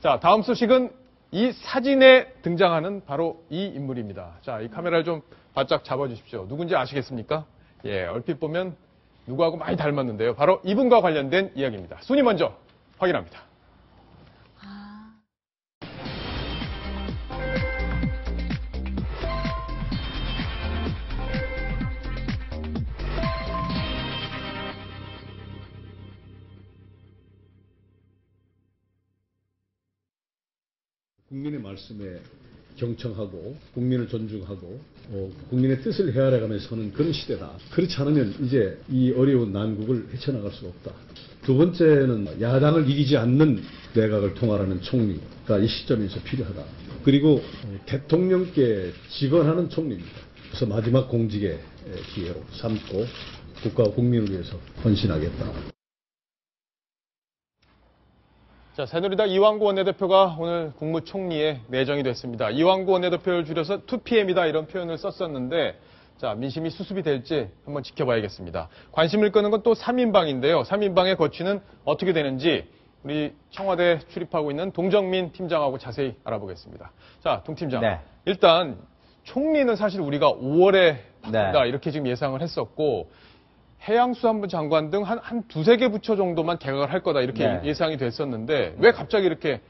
자, 다음 소식은 이 사진에 등장하는 바로 이 인물입니다. 자, 이 카메라를 좀 바짝 잡아주십시오. 누군지 아시겠습니까? 예, 얼핏 보면 누구하고 많이 닮았는데요. 바로 이분과 관련된 이야기입니다. 순위 먼저 확인합니다. 국민의 말씀에 경청하고 국민을 존중하고 국민의 뜻을 헤아려가면서 서는 그런 시대다. 그렇지 않으면 이제 이 어려운 난국을 헤쳐나갈 수가 없다. 두 번째는 야당을 이기지 않는 내각을 통할하는 총리가 이 시점에서 필요하다. 그리고 대통령께 직언하는 총리입니다. 그래서 마지막 공직의 기회로 삼고 국가와 국민을 위해서 헌신하겠다. 자, 새누리당 이완구 원내대표가 오늘 국무총리에 내정이 됐습니다. 이완구 원내대표를 줄여서 2PM이다 이런 표현을 썼었는데 자, 민심이 수습이 될지 한번 지켜봐야겠습니다. 관심을 끄는 건 또 3인방인데요. 3인방의 거취는 어떻게 되는지 우리 청와대 출입하고 있는 동정민 팀장하고 자세히 알아보겠습니다. 자, 동 팀장. 네. 일단 총리는 사실 우리가 5월에 바꾼다 네. 이렇게 지금 예상을 했었고 해양수산부 장관 등 한 두세 개 부처 정도만 개각을 할 거다 이렇게 네. 예상이 됐었는데 왜 갑자기 이렇게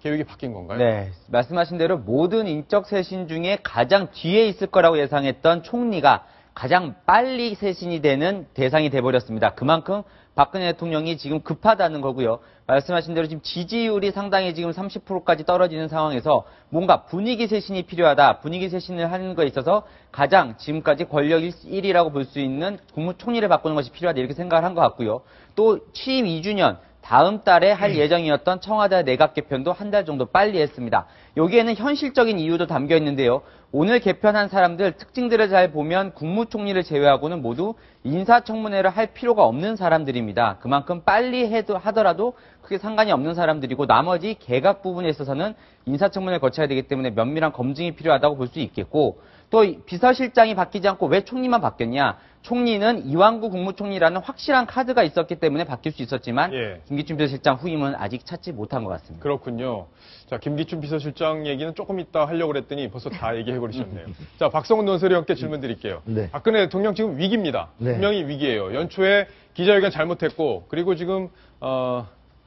계획이 바뀐 건가요? 네, 말씀하신 대로 모든 인적 쇄신 중에 가장 뒤에 있을 거라고 예상했던 총리가 가장 빨리 쇄신이 되는 대상이 돼버렸습니다. 그만큼 박근혜 대통령이 지금 급하다는 거고요. 말씀하신 대로 지금 지지율이 상당히 지금 30%까지 떨어지는 상황에서 뭔가 분위기 쇄신이 필요하다. 분위기 쇄신을 하는 거에 있어서 가장 지금까지 권력 1위라고 볼 수 있는 국무총리를 바꾸는 것이 필요하다. 이렇게 생각을 한 것 같고요. 또 취임 2주년 다음 달에 할 예정이었던 청와대 내각 개편도 한 달 정도 빨리 했습니다. 여기에는 현실적인 이유도 담겨 있는데요. 오늘 개편한 사람들 특징들을 잘 보면 국무총리를 제외하고는 모두 인사청문회를 할 필요가 없는 사람들입니다. 그만큼 빨리 하더라도 크게 상관이 없는 사람들이고 나머지 개각 부분에 있어서는 인사청문회를 거쳐야 되기 때문에 면밀한 검증이 필요하다고 볼 수 있겠고 또 비서실장이 바뀌지 않고 왜 총리만 바뀌었냐? 총리는 이완구 국무총리라는 확실한 카드가 있었기 때문에 바뀔 수 있었지만 김기춘 비서실장 후임은 아직 찾지 못한 것 같습니다. 그렇군요. 자, 김기춘 비서실장 얘기는 조금 이따 하려고 그랬더니 벌써 다 얘기해버리셨네요. 자, 박성훈 논설위원께 질문 드릴게요. 네. 박근혜 대통령 지금 위기입니다. 네. 분명히 위기예요. 연초에 기자회견 잘못했고 그리고 지금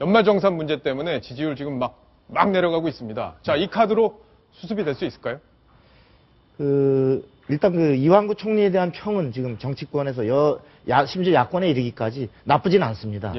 연말정산 문제 때문에 지지율 지금 막 내려가고 있습니다. 자, 이 카드로 수습이 될 수 있을까요? 일단 이완구 총리에 대한 평은 지금 정치권에서 심지어 야권에 이르기까지 나쁘진 않습니다.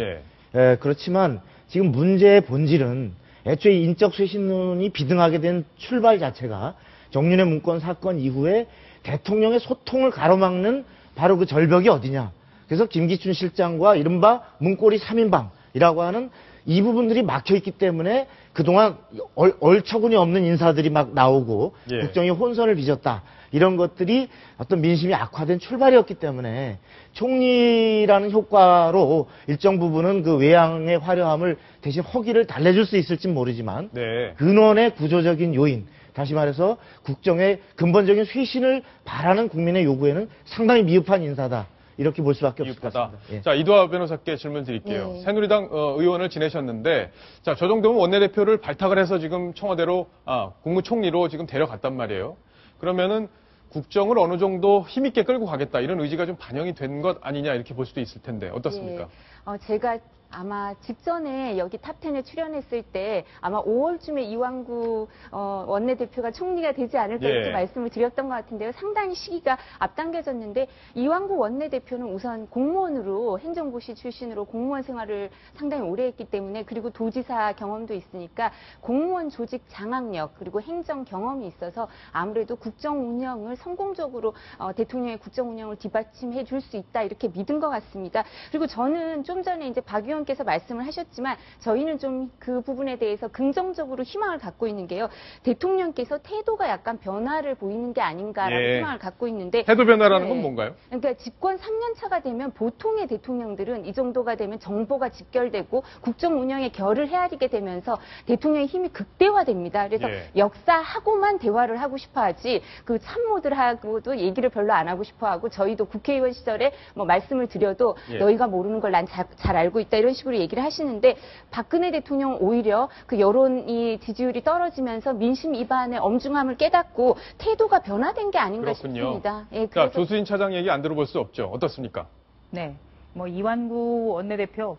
그렇지만 지금 문제의 본질은 애초에 인적 쇄신론이 비등하게 된 출발 자체가 정윤회 문건 사건 이후에 대통령의 소통을 가로막는 바로 그 절벽이 어디냐. 그래서 김기춘 실장과 이른바 문고리 3인방이라고 하는 이 부분들이 막혀있기 때문에 그동안 얼처구니 없는 인사들이 막 나오고 국정이 혼선을 빚었다. 이런 것들이 어떤 민심이 악화된 출발이었기 때문에 총리라는 효과로 일정 부분은 그 외양의 화려함을 대신 허기를 달래줄 수 있을지 모르지만 근원의 구조적인 요인, 다시 말해서 국정의 근본적인 쇄신을 바라는 국민의 요구에는 상당히 미흡한 인사다. 이렇게 볼 수밖에 없을 것 같습니다. 자, 이두하 변호사께 질문 드릴게요. 새누리당 의원을 지내셨는데, 자, 저 정도면 원내대표를 발탁을 해서 지금 청와대로, 국무총리로 지금 데려갔단 말이에요. 그러면은 국정을 어느 정도 힘있게 끌고 가겠다, 이런 의지가 좀 반영이 된 것 아니냐, 이렇게 볼 수도 있을 텐데, 어떻습니까? 제가 아마 직전에 여기 탑10에 출연했을 때 아마 5월쯤에 이완구 원내대표가 총리가 되지 않을까 이렇게 말씀을 드렸던 것 같은데요. 상당히 시기가 앞당겨졌는데 이완구 원내대표는 우선 공무원으로 행정고시 출신으로 공무원 생활을 상당히 오래 했기 때문에 그리고 도지사 경험도 있으니까 공무원 조직 장악력 그리고 행정 경험이 있어서 아무래도 국정 운영을 성공적으로 대통령의 국정 운영을 뒷받침해 줄 수 있다 이렇게 믿은 것 같습니다. 그리고 저는 좀 전에 이제 박 의원께서 말씀을 하셨지만 저희는 좀 그 부분에 대해서 긍정적으로 희망을 갖고 있는 게요. 대통령께서 태도가 약간 변화를 보이는 게 아닌가라는 희망을 갖고 있는데 태도 변화라는 건 뭔가요? 그러니까 집권 3년 차가 되면 보통의 대통령들은 이 정도가 되면 정보가 직결되고 국정 운영에 결을 헤아리게 되면서 대통령의 힘이 극대화됩니다. 그래서 역사하고만 대화를 하고 싶어 하지 그 참모들하고도 얘기를 별로 안 하고 싶어 하고 저희도 국회의원 시절에 뭐 말씀을 드려도 너희가 모르는 걸 난 잘 알고 있다 이런 이런 식으로 얘기를 하시는데 박근혜 대통령 오히려 그 여론이 지지율이 떨어지면서 민심 위반의 엄중함을 깨닫고 태도가 변화된 게 아닌가 그렇군요. 싶습니다. 예, 자, 조수진 차장 얘기 안 들어볼 수 없죠. 어떻습니까? 네. 뭐 이완구 원내대표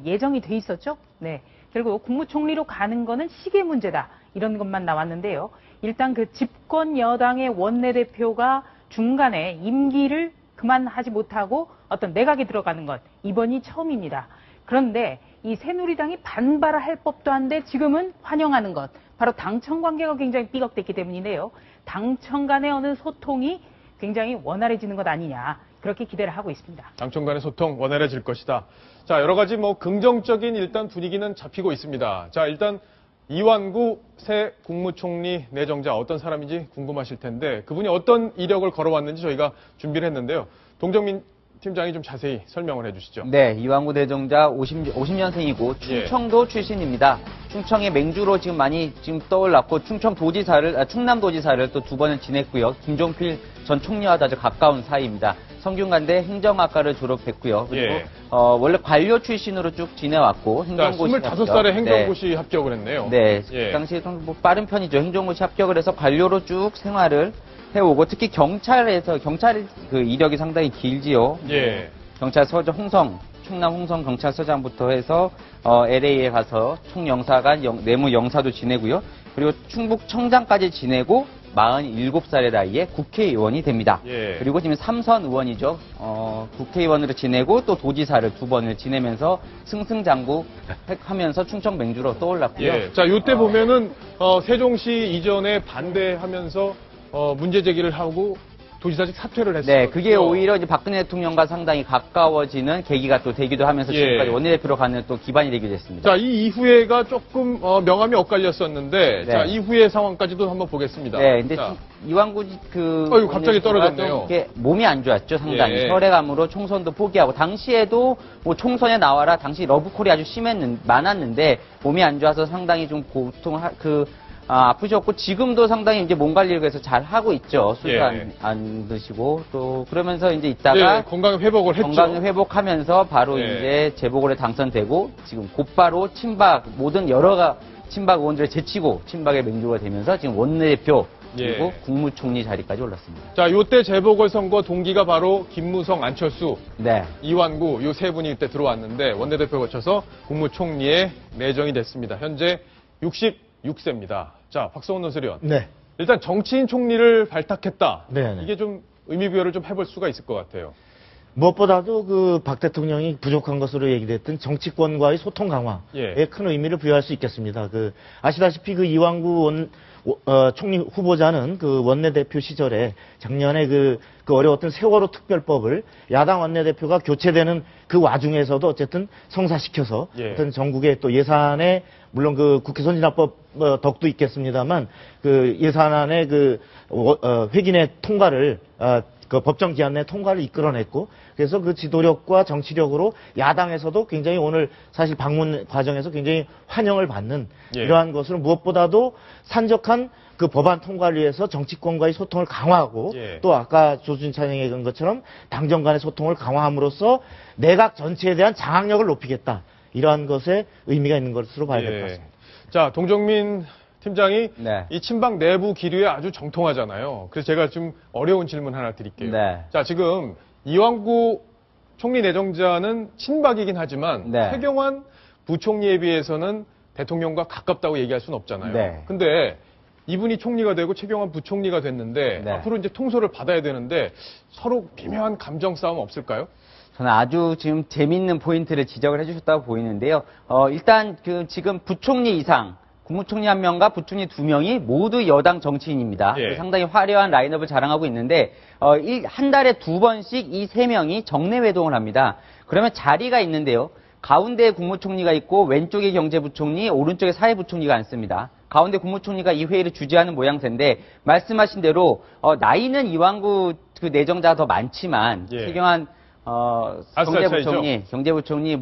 예정이 돼 있었죠. 네. 결국 국무총리로 가는 거는 시기의 문제다. 이런 것만 나왔는데요. 일단 그 집권 여당의 원내대표가 중간에 임기를 그만하지 못하고 어떤 내각에 들어가는 것 이번이 처음입니다. 그런데 이 새누리당이 반발할 법도 한데 지금은 환영하는 것 바로 당청 관계가 굉장히 삐걱댔기 때문인데요. 당청 간의 어느 소통이 굉장히 원활해지는 것 아니냐 그렇게 기대를 하고 있습니다. 당청 간의 소통 원활해질 것이다. 자, 여러 가지 긍정적인 일단 분위기는 잡히고 있습니다. 자, 일단 이완구 새 국무총리 내정자 어떤 사람인지 궁금하실 텐데 그분이 어떤 이력을 걸어왔는지 저희가 준비를 했는데요. 동정민 팀장이 좀 자세히 설명을 해주시죠. 네, 이완구 내정자 50년생이고 충청도 출신입니다. 충청의 맹주로 지금 많이 떠올랐고 충남도지사를 또 2번을 지냈고요. 김종필 전 총리와도 아주 가까운 사이입니다. 성균관대 행정학과를 졸업했고요. 그리고 원래 관료 출신으로 쭉 지내왔고 행정고시 25살에 행정고시 합격을 했네요. 네, 그 당시에 좀 빠른 편이죠. 행정고시 합격을 해서 관료로 쭉 생활을 해오고 특히 경찰 그 이력이 상당히 길지요. 경찰서장 충남 홍성 경찰서장부터 해서 LA에 가서 총영사관 내무영사도 지내고요. 그리고 충북청장까지 지내고 47살의 나이에 국회의원이 됩니다. 그리고 지금 3선 의원이죠. 국회의원으로 지내고 또 도지사를 2번을 지내면서 승승장구하면서 충청 맹주로 떠올랐고요. 자, 이때 보면은 세종시 이전에 반대하면서 문제 제기를 하고 도지사직 사퇴를 했어요. 네, 그게 오히려 이제 박근혜 대통령과 상당히 가까워지는 계기가 또 되기도 하면서 지금까지 원내대표로 가는 또 기반이 되기도 했습니다. 자, 이 이후에가 조금 명함이 엇갈렸었는데, 자, 이후의 상황까지도 한번 보겠습니다. 네, 근데 이완구 갑자기 떨어졌네요. 이게 몸이 안 좋았죠, 상당히. 혈액암으로 총선도 포기하고 당시에도 뭐 총선에 나와라 당시 러브콜이 아주 많았는데 몸이 안 좋아서 상당히 좀 아프셨고 지금도 상당히 이제 몸 관리를 해서 잘 하고 있죠. 술 안 드시고 또 그러면서 이제 있다가 건강 회복을 했죠. 건강 회복하면서 바로 이제 재보궐에 당선되고 지금 곧바로 모든 여러 친박 의원들을 제치고 친박의 맹주가 되면서 지금 원내대표 그리고 국무총리 자리까지 올랐습니다. 자, 요때 재보궐선거 동기가 바로 김무성, 안철수, 이완구 요 세 분이 이때 들어왔는데 원내대표 거쳐서 국무총리에 내정이 됐습니다. 현재 66세입니다. 자, 박성훈 논설위원. 일단 정치인 총리를 발탁했다. 이게 좀 의미부여를 좀 해볼 수가 있을 것 같아요. 무엇보다도 그 박 대통령이 부족한 것으로 얘기됐던 정치권과의 소통 강화에 큰 의미를 부여할 수 있겠습니다. 아시다시피 그 이완구 총리 후보자는 그 원내대표 시절에 작년에 그 어려웠던 세월호 특별법을 야당 원내대표가 교체되는 그 와중에서도 어쨌든 성사시켜서 어떤 전국의 또 예산에 물론 그 국회 선진화법 덕도 있겠습니다만 그 예산안의 회기내 통과를 그 법정 기한 내 통과를 이끌어냈고 그래서 그 지도력과 정치력으로 야당에서도 굉장히 오늘 사실 방문 과정에서 굉장히 환영을 받는 이러한 것으로 무엇보다도 산적한 그 법안 통과를 위해서 정치권과의 소통을 강화하고 또 아까 조수진 차장이 얘기한 것처럼 당정 간의 소통을 강화함으로써 내각 전체에 대한 장악력을 높이겠다. 이러한 것에 의미가 있는 것으로 봐야 될 것 같습니다. 자, 동정민 팀장이 이 친박 내부 기류에 아주 정통하잖아요. 그래서 제가 좀 어려운 질문 하나 드릴게요. 자, 지금 이완구 총리 내정자는 친박이긴 하지만 최경환 부총리에 비해서는 대통령과 가깝다고 얘기할 수는 없잖아요. 근데 이분이 총리가 되고 최경환 부총리가 됐는데 앞으로 이제 통솔을 받아야 되는데 서로 미묘한 감정 싸움 없을까요? 저는 아주 지금 재밌는 포인트를 지적을 해주셨다고 보이는데요. 일단 지금 부총리 이상, 국무총리 1명과 부총리 2명이 모두 여당 정치인입니다. 상당히 화려한 라인업을 자랑하고 있는데 한 달에 2번씩 이 3명이 정례 회동을 합니다. 그러면 자리가 있는데요. 가운데에 국무총리가 있고 왼쪽에 경제부총리, 오른쪽에 사회부총리가 앉습니다. 가운데 국무총리가 이 회의를 주재하는 모양새인데 말씀하신 대로 나이는 이완구 내정자가 더 많지만 최경환 경제부총리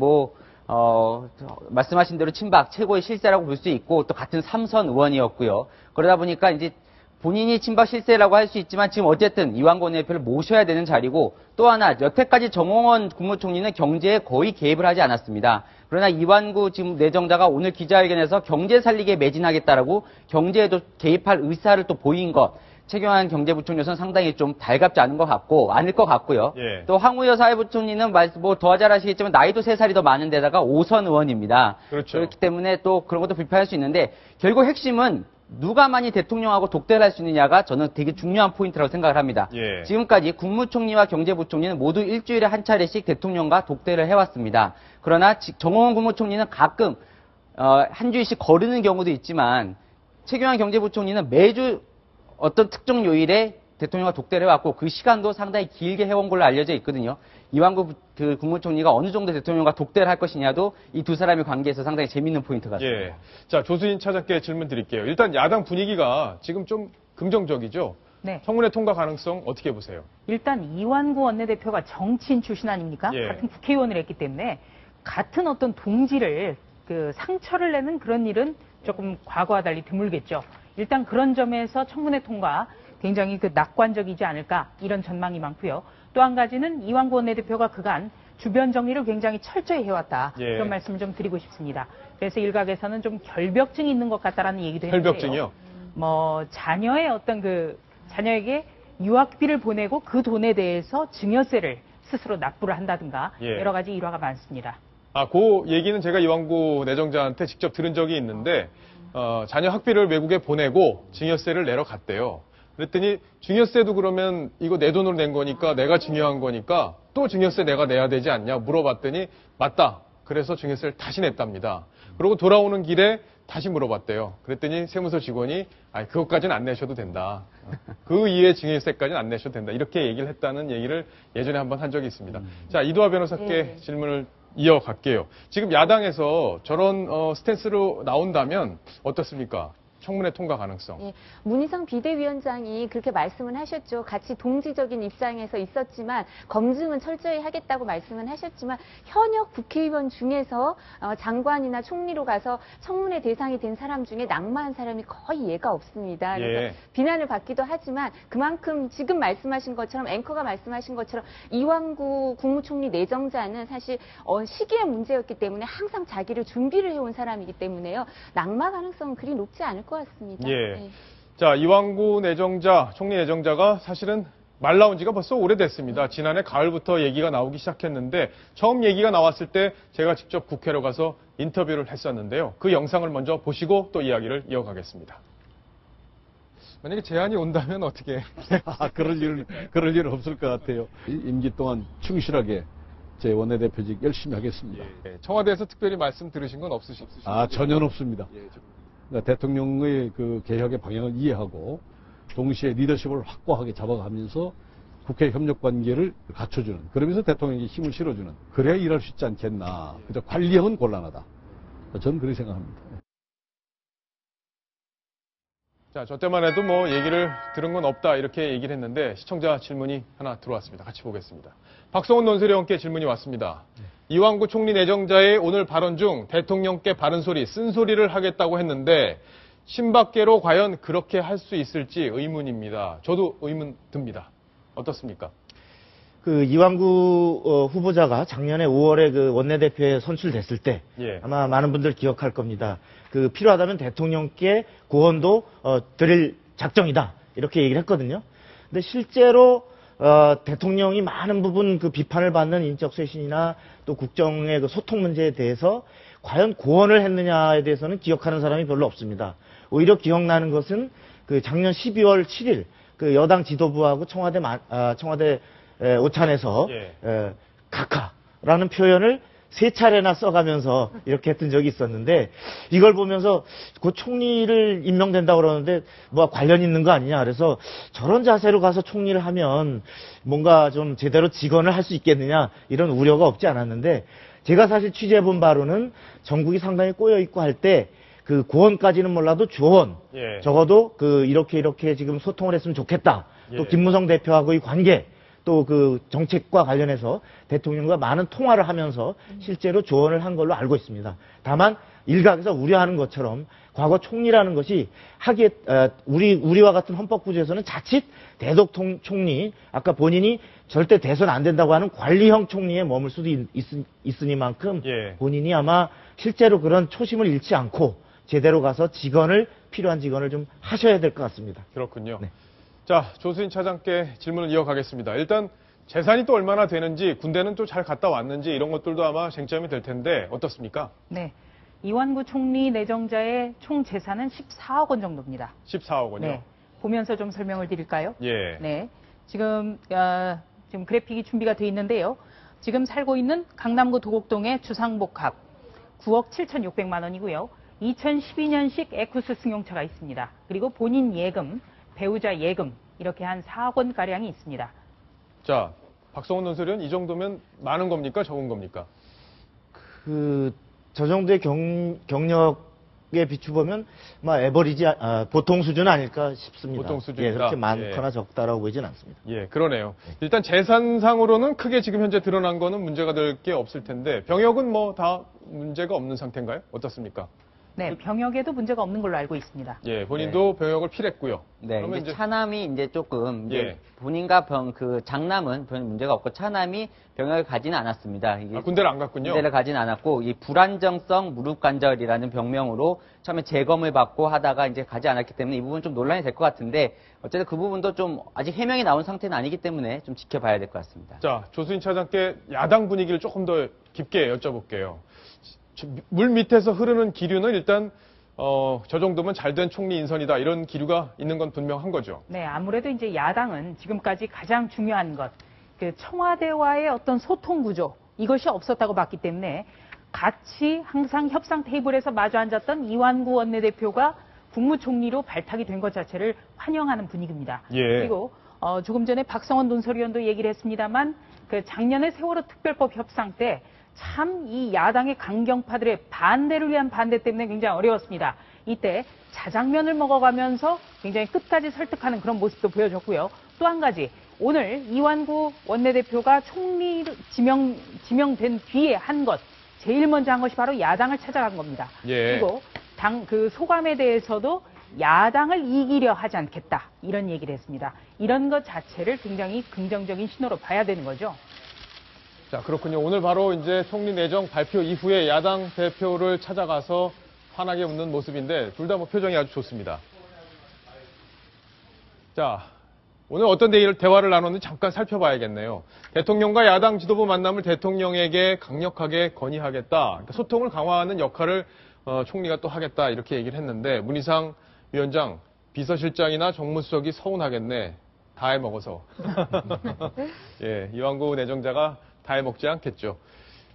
말씀하신 대로 친박 최고의 실세라고 볼 수 있고 또 같은 3선 의원이었고요. 그러다 보니까 이제 본인이 친박 실세라고 할 수 있지만 지금 어쨌든 이완구 원내대표를 모셔야 되는 자리고 또 하나 여태까지 정홍원 국무총리는 경제에 거의 개입을 하지 않았습니다. 그러나 이완구 지금 내정자가 오늘 기자회견에서 경제 살리기에 매진하겠다라고 경제에도 개입할 의사를 또 보인 것. 최경환 경제부총리는 상당히 좀 달갑지 않은 것 같고, 아닐 것 같고요. 예. 또 황우여 사회부총리는 뭐 더 잘 아시겠지만 나이도 3살이 더 많은 데다가 5선 의원입니다. 그렇죠. 그렇기 때문에 또 그런 것도 비판할 수 있는데, 결국 핵심은 누가 많이 대통령하고 독대를 할 수 있느냐가 저는 되게 중요한 포인트라고 생각을 합니다. 예. 지금까지 국무총리와 경제부총리는 모두 일주일에 한 차례씩 대통령과 독대를 해왔습니다. 그러나 정홍원 국무총리는 가끔 한 주일씩 거르는 경우도 있지만 최경환 경제부총리는 매주 어떤 특정 요일에 대통령과 독대를 해왔고 그 시간도 상당히 길게 해온 걸로 알려져 있거든요. 이완구 국무총리가 어느 정도 대통령과 독대를 할 것이냐도 이 두 사람의 관계에서 상당히 재밌는 포인트 같습니다. 예. 자, 조수진 차장께 질문 드릴게요. 일단 야당 분위기가 지금 좀 긍정적이죠? 네. 청문회 통과 가능성 어떻게 보세요? 일단 이완구 원내대표가 정치인 출신 아닙니까? 예. 같은 국회의원을 했기 때문에 같은 어떤 동지를 상처를 내는 그런 일은 조금 과거와 달리 드물겠죠. 일단 그런 점에서 청문회 통과 굉장히 낙관적이지 않을까 이런 전망이 많고요. 또 한 가지는 이완구 원내대표가 그간 주변 정리를 굉장히 철저히 해왔다. 예. 그런 말씀을 좀 드리고 싶습니다. 그래서 일각에서는 좀 결벽증이 있는 것 같다라는 얘기도 했는데요. 결벽증이요? 자녀의 자녀에게 유학비를 보내고 그 돈에 대해서 증여세를 스스로 납부를 한다든가 예. 여러 가지 일화가 많습니다. 그 얘기는 제가 이완구 내정자한테 직접 들은 적이 있는데, 자녀 학비를 외국에 보내고 증여세를 내러 갔대요. 그랬더니 증여세도 그러면 이거 내 돈으로 낸 거니까 내가 증여한 거니까 또 증여세 내가 내야 되지 않냐 물어봤더니 맞다. 그래서 증여세를 다시 냈답니다. 그리고 돌아오는 길에 다시 물어봤대요. 그랬더니 세무서 직원이 그것까지는 안 내셔도 된다. 그 이외에 증여세까지는 안 내셔도 된다. 이렇게 얘기를 했다는 얘기를 예전에 한번 한 적이 있습니다. 자, 이두하 변호사께 질문을 이어갈게요. 지금 야당에서 저런 스탠스로 나온다면 어떻습니까? 청문회 통과 가능성. 예, 문희상 비대위원장이 그렇게 말씀을 하셨죠. 같이 동지적인 입장에서 있었지만 검증은 철저히 하겠다고 말씀은 하셨지만 현역 국회의원 중에서 장관이나 총리로 가서 청문회 대상이 된 사람 중에 낙마한 사람이 거의 예가 없습니다. 그래서 예. 비난을 받기도 하지만 그만큼 지금 말씀하신 것처럼 앵커가 말씀하신 것처럼 이완구 국무총리 내정자는 사실 시기의 문제였기 때문에 항상 자기를 준비를 해온 사람이기 때문에요. 낙마 가능성은 그리 높지 않을 것 같습니다. 예. 네. 자, 이완구 내정자, 총리 내정자가 사실은 말 나온 지가 벌써 오래됐습니다. 지난해 가을부터 얘기가 나오기 시작했는데 처음 얘기가 나왔을 때 제가 직접 국회로 가서 인터뷰를 했었는데요. 그 영상을 먼저 보시고 또 이야기를 이어가겠습니다. 만약에 제안이 온다면 어떻게? 그럴 일은 없을 것 같아요. 임기 동안 충실하게 제 원내대표직 열심히 하겠습니다. 예. 청와대에서 특별히 말씀 들으신 건 없으십니까? 전혀 없습니다. 그러니까 대통령의 그 개혁의 방향을 이해하고 동시에 리더십을 확고하게 잡아가면서 국회 협력 관계를 갖춰주는, 그러면서 대통령에게 힘을 실어주는, 그래야 일할 수 있지 않겠나. 그저 관리형은 곤란하다. 저는 그렇게 생각합니다. 자, 저 때만 해도 얘기를 들은 건 없다 이렇게 얘기를 했는데 시청자 질문이 하나 들어왔습니다. 같이 보겠습니다. 박성훈 논설위원께 질문이 왔습니다. 이완구 총리 내정자의 오늘 발언 중 대통령께 바른 소리, 쓴소리를 하겠다고 했는데 신밖에로 과연 그렇게 할 수 있을지 의문입니다. 저도 의문 듭니다. 어떻습니까? 이완구 후보자가 작년에 5월에 원내대표에 선출됐을 때 예. 아마 많은 분들 기억할 겁니다. 필요하다면 대통령께 고언도 드릴 작정이다 이렇게 얘기를 했거든요. 근데 실제로 대통령이 많은 부분 비판을 받는 인적쇄신이나 또 국정의 소통 문제에 대해서 과연 고언을 했느냐에 대해서는 기억하는 사람이 별로 없습니다. 오히려 기억나는 것은 작년 12월 7일 여당 지도부하고 청와대 오찬에서 예. 각하라는 표현을 3차례나 써가면서 이렇게 했던 적이 있었는데 이걸 보면서 그 총리를 임명된다고 그러는데 관련 있는 거 아니냐. 그래서 저런 자세로 가서 총리를 하면 뭔가 좀 제대로 직언을 할 수 있겠느냐 이런 우려가 없지 않았는데 제가 사실 취재해본 바로는 전국이 상당히 꼬여있고 할 때 고언까지는 몰라도 조언 예. 적어도 이렇게 지금 소통을 했으면 좋겠다. 또 예. 김무성 대표하고의 관계 또 정책과 관련해서 대통령과 많은 통화를 하면서 실제로 조언을 한 걸로 알고 있습니다. 다만 일각에서 우려하는 것처럼 과거 총리라는 것이 하기에 우리와 같은 헌법 구조에서는 자칫 대독 총리, 아까 본인이 절대 대선 안 된다고 하는 관리형 총리에 머물 수도 있으니만큼 예. 본인이 아마 실제로 그런 초심을 잃지 않고 제대로 가서 필요한 직원을 좀 하셔야 될 것 같습니다. 그렇군요. 네. 자, 조수인 차장께 질문을 이어가겠습니다. 일단 재산이 또 얼마나 되는지, 군대는 또 잘 갔다 왔는지 이런 것들도 아마 쟁점이 될 텐데 어떻습니까? 네. 이완구 총리 내정자의 총 재산은 14억 원 정도입니다. 14억 원이요? 네. 보면서 좀 설명을 드릴까요? 예. 네. 지금 그래픽이 준비가 돼 있는데요. 지금 살고 있는 강남구 도곡동의 주상복합 9억 7,600만 원이고요. 2012년식 에쿠스 승용차가 있습니다. 그리고 본인 예금, 배우자 예금 이렇게 한 4억 원가량이 있습니다. 자, 박성훈 논설위원 이 정도면 많은 겁니까? 적은 겁니까? 저 정도의 경력에 비추보면 에버리지 보통 수준 아닐까 싶습니다. 보통 수준이다. 예, 그렇게 많거나 적다라고 보이진 않습니다. 예, 그러네요. 일단 재산상으로는 크게 지금 현재 드러난 거는 문제가 될 게 없을 텐데 병역은 뭐 다 문제가 없는 상태인가요? 어떻습니까? 네, 병역에도 문제가 없는 걸로 알고 있습니다. 예, 본인도 병역을 필했고요. 네, 그러면 이제 차남이 이제 조금 이제 예. 본인과 장남은 별 문제가 없고 차남이 병역을 가지는 않았습니다. 이게 군대를 안 갔군요. 군대를 가지는 않았고 이 불안정성 무릎 관절이라는 병명으로 처음에 재검을 받고 하다가 이제 가지 않았기 때문에 이 부분 좀 논란이 될 것 같은데 어쨌든 그 부분도 좀 아직 해명이 나온 상태는 아니기 때문에 좀 지켜봐야 될 것 같습니다. 자, 조수인 차장께 야당 분위기를 조금 더 깊게 여쭤볼게요. 물 밑에서 흐르는 기류는 일단 저 정도면 잘된 총리 인선이다 이런 기류가 있는 건 분명한 거죠. 네, 아무래도 이제 야당은 지금까지 가장 중요한 것, 그 청와대와의 어떤 소통 구조 이것이 없었다고 봤기 때문에 같이 항상 협상 테이블에서 마주 앉았던 이완구 원내대표가 국무총리로 발탁이 된 것 자체를 환영하는 분위기입니다. 예. 그리고 조금 전에 박성원 논설위원도 얘기를 했습니다만 그 작년에 세월호 특별법 협상 때 참 이 야당의 강경파들의 반대를 위한 반대 때문에 굉장히 어려웠습니다. 이때 자장면을 먹어가면서 굉장히 끝까지 설득하는 그런 모습도 보여줬고요. 또 한 가지, 오늘 이완구 원내대표가 총리 지명된 뒤에 한 것, 제일 먼저 한 것이 바로 야당을 찾아간 겁니다. 예. 그리고 그 소감에 대해서도 야당을 이기려 하지 않겠다 이런 얘기를 했습니다. 이런 것 자체를 굉장히 긍정적인 신호로 봐야 되는 거죠. 자, 그렇군요. 오늘 바로 이제 총리 내정 발표 이후에 야당 대표를 찾아가서 환하게 웃는 모습인데 둘 다 뭐 표정이 아주 좋습니다. 자, 오늘 어떤 대화를 나눴는지 잠깐 살펴봐야겠네요. 대통령과 야당 지도부 만남을 대통령에게 강력하게 건의하겠다. 그러니까 소통을 강화하는 역할을 총리가 또 하겠다 이렇게 얘기를 했는데 문희상 위원장, 비서실장이나 정무수석이 서운하겠네. 다 해먹어서. 예, 이완구 내정자가 다 해먹지 않겠죠.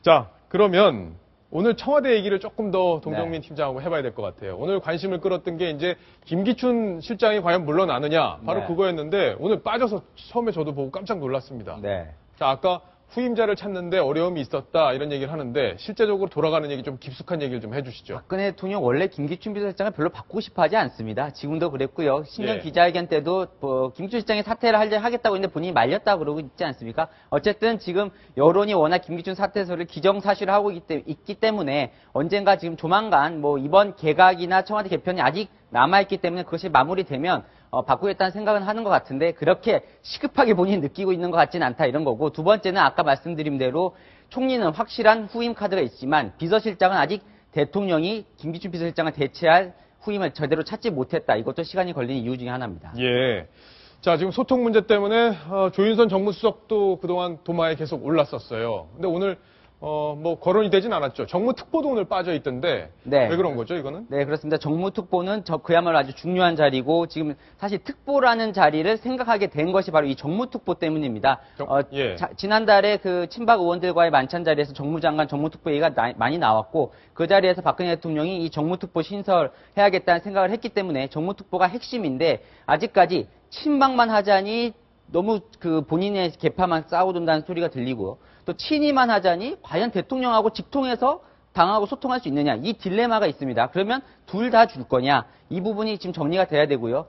자, 그러면 오늘 청와대 얘기를 조금 더 동정민 팀장하고 해봐야 될 것 같아요. 오늘 관심을 끌었던 게 이제 김기춘 실장이 과연 물러나느냐 바로 네. 그거였는데 오늘 빠져서 처음에 저도 보고 깜짝 놀랐습니다. 네. 자, 아까 후임자를 찾는데 어려움이 있었다 이런 얘기를 하는데 실제적으로 돌아가는 얘기 좀 깊숙한 얘기를 좀 해주시죠. 박근혜 대통령 원래 김기춘 비서실장을 별로 바꾸고 싶어 하지 않습니다. 지금도 그랬고요. 신년 예. 기자회견 때도 김기춘 실장이 사퇴를 하겠다고 했는데 본인이 말렸다고 그러고 있지 않습니까? 어쨌든 지금 여론이 워낙 김기춘 사퇴서를 기정사실화하고 있기 때문에 언젠가 지금 조만간 뭐 이번 개각이나 청와대 개편이 아직 남아있기 때문에 그것이 마무리되면 바꾸겠다는 생각은 하는 것 같은데 그렇게 시급하게 본인이 느끼고 있는 것 같지는 않다 이런 거고 두 번째는 아까 말씀드린 대로 총리는 확실한 후임 카드가 있지만 비서실장은 아직 대통령이 김기춘 비서실장을 대체할 후임을 제대로 찾지 못했다. 이것도 시간이 걸리는 이유 중에 하나입니다. 예. 자, 지금 소통 문제 때문에 조윤선 정무수석도 그동안 도마에 계속 올랐었어요. 근데 오늘 뭐 거론이 되진 않았죠. 정무특보도 오늘 빠져 있던데 네. 왜 그런 거죠, 이거는? 네, 그렇습니다. 정무특보는 그야말로 아주 중요한 자리고 지금 사실 특보라는 자리를 생각하게 된 것이 바로 이 정무특보 때문입니다. 예. 지난달에 그 친박 의원들과의 만찬 자리에서 정무장관 정무특보 얘기가 많이 나왔고 그 자리에서 박근혜 대통령이 이 정무특보 신설해야겠다는 생각을 했기 때문에 정무특보가 핵심인데 아직까지 친박만 하자니 너무 그 본인의 계파만 싸워둔다는 소리가 들리고요. 또 친이만 하자니 과연 대통령하고 직통해서 당하고 소통할 수 있느냐, 이 딜레마가 있습니다. 그러면 둘 다 줄 거냐, 이 부분이 지금 정리가 돼야 되고요.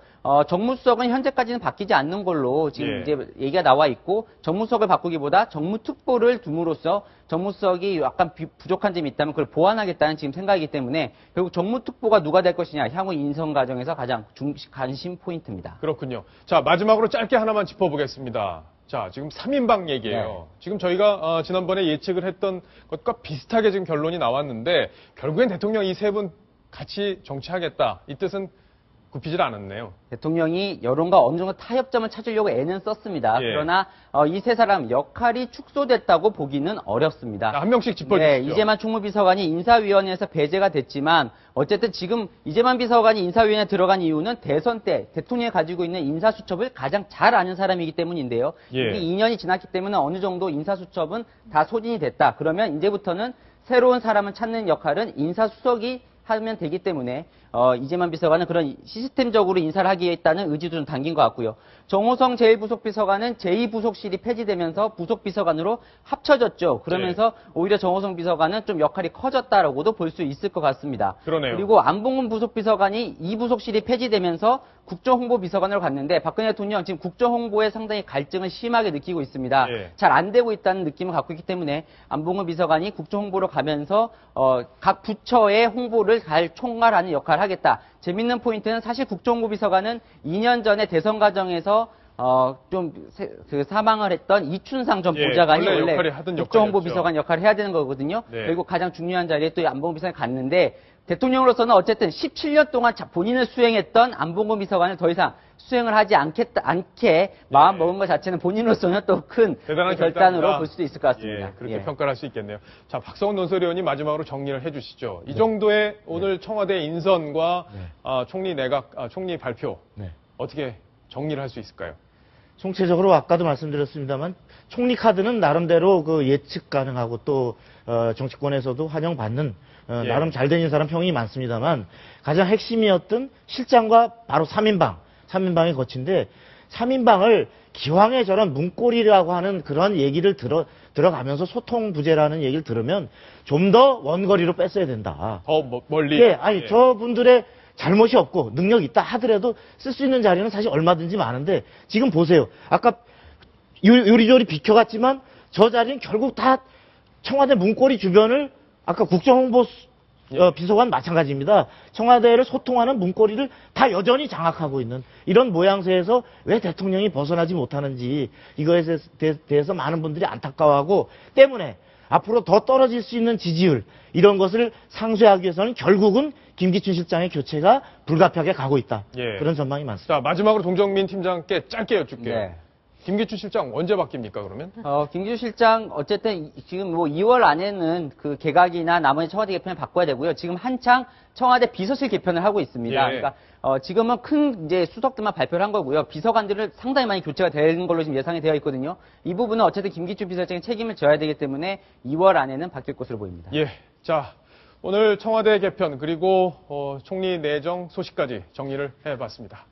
정무수석은 현재까지는 바뀌지 않는 걸로 지금 이제 얘기가 나와 있고, 정무수석을 바꾸기보다 정무특보를 둠으로써 정무수석이 약간 부족한 점이 있다면 그걸 보완하겠다는 지금 생각이기 때문에 결국 정무특보가 누가 될 것이냐, 향후 인선 과정에서 가장 관심 포인트입니다. 그렇군요. 자, 마지막으로 짧게 하나만 짚어보겠습니다. 자, 지금 3인방 얘기예요. 네. 지금 저희가 지난번에 예측을 했던 것과 비슷하게 지금 결론이 나왔는데 결국엔 대통령 이 세 분 같이 정치하겠다. 이 뜻은 굽히질 않았네요. 대통령이 여론과 어느 정도 타협점을 찾으려고 애는 썼습니다. 예. 그러나 이 세 사람 역할이 축소됐다고 보기는 어렵습니다. 자, 한 명씩 짚어주시죠. 네, 이재만 총무비서관이 인사위원회에서 배제가 됐지만 어쨌든 지금 이재만 비서관이 인사위원회에 들어간 이유는 대선 때 대통령이 가지고 있는 인사수첩을 가장 잘 아는 사람이기 때문인데요. 예. 이미 2년이 지났기 때문에 어느 정도 인사수첩은 다 소진이 됐다. 그러면 이제부터는 새로운 사람을 찾는 역할은 인사수석이 하면 되기 때문에 이재만 비서관은 그런 시스템적으로 인사를 하기에 있다는 의지도 좀 담긴 것 같고요. 정호성 제1부속비서관은 제2부속실이 폐지되면서 부속비서관으로 합쳐졌죠. 그러면서 오히려 정호성 비서관은 좀 역할이 커졌다라고도 볼 수 있을 것 같습니다. 그러네요. 그리고 안봉근 부속비서관이 2부속실이 폐지되면서 국정홍보비서관으로 갔는데 박근혜 대통령 지금 국정홍보에 상당히 갈증을 심하게 느끼고 있습니다. 예. 잘 안 되고 있다는 느낌을 갖고 있기 때문에 안봉근 비서관이 국정홍보로 가면서 각 부처의 홍보를 잘 총괄하는 역할을 하겠다. 재밌는 포인트는 사실 국정홍보비서관은 2년 전에 대선 과정에서 그 사망을 했던 이춘상 전 예, 보좌관이 원래 원래 역할이 하던 국정홍보비서관 역할을 해야 되는 거거든요. 네. 그리고 가장 중요한 자리에 또 안봉근 비서관이 갔는데 대통령으로서는 어쨌든 17년 동안 본인을 수행했던 안봉근 비서관을 더 이상 수행을 하지 않게 마음 먹은 것 자체는 본인으로서는 또 큰 대단한 결단으로 결단이다. 볼 수도 있을 것 같습니다. 예, 그렇게 예. 평가를 할 수 있겠네요. 자, 박성훈 논설위원님 마지막으로 정리를 해주시죠. 이 정도의 오늘 청와대 인선과 총리 총리 발표 네. 어떻게 정리를 할 수 있을까요? 총체적으로 아까도 말씀드렸습니다만 총리 카드는 나름대로 그 예측 가능하고 또 정치권에서도 환영받는 예. 나름 잘된 인사람 평이 많습니다만 가장 핵심이었던 실장과 바로 3인방이 거친데 3인방을 기왕에 저런 문고리라고 하는 그런 얘기를 들어가면서 소통 부재라는 얘기를 들으면 좀 더 원거리로 뺐어야 된다. 더 멀리. 예, 아니 저분들의 잘못이 없고 능력이 있다 하더라도 쓸 수 있는 자리는 사실 얼마든지 많은데 지금 보세요. 아까 요리조리 비켜갔지만 저 자리는 결국 다 청와대 문고리 주변을 아까 국정홍보 비서관 마찬가지입니다. 청와대를 소통하는 문고리를 다 여전히 장악하고 있는 이런 모양새에서 왜 대통령이 벗어나지 못하는지 이거에 대해서 많은 분들이 안타까워하고 때문에 앞으로 더 떨어질 수 있는 지지율 이런 것을 상쇄하기 위해서는 결국은 김기춘 실장의 교체가 불가피하게 가고 있다. 예. 그런 전망이 많습니다. 자, 마지막으로 동정민 팀장께 짧게 여쭙게요. 네. 김기춘 실장 언제 바뀝니까, 그러면? 김기춘 실장 어쨌든 지금 뭐 2월 안에는 그 개각이나 나머지 청와대 개편을 바꿔야 되고요. 지금 한창 청와대 비서실 개편을 하고 있습니다. 예. 그러니까 지금은 큰 이제 수석들만 발표를 한 거고요. 비서관들을 상당히 많이 교체가 되는 걸로 지금 예상이 되어 있거든요. 이 부분은 어쨌든 김기춘 비서실장이 책임을 져야 되기 때문에 2월 안에는 바뀔 것으로 보입니다. 예. 자, 오늘 청와대 개편 그리고 총리 내정 소식까지 정리를 해봤습니다.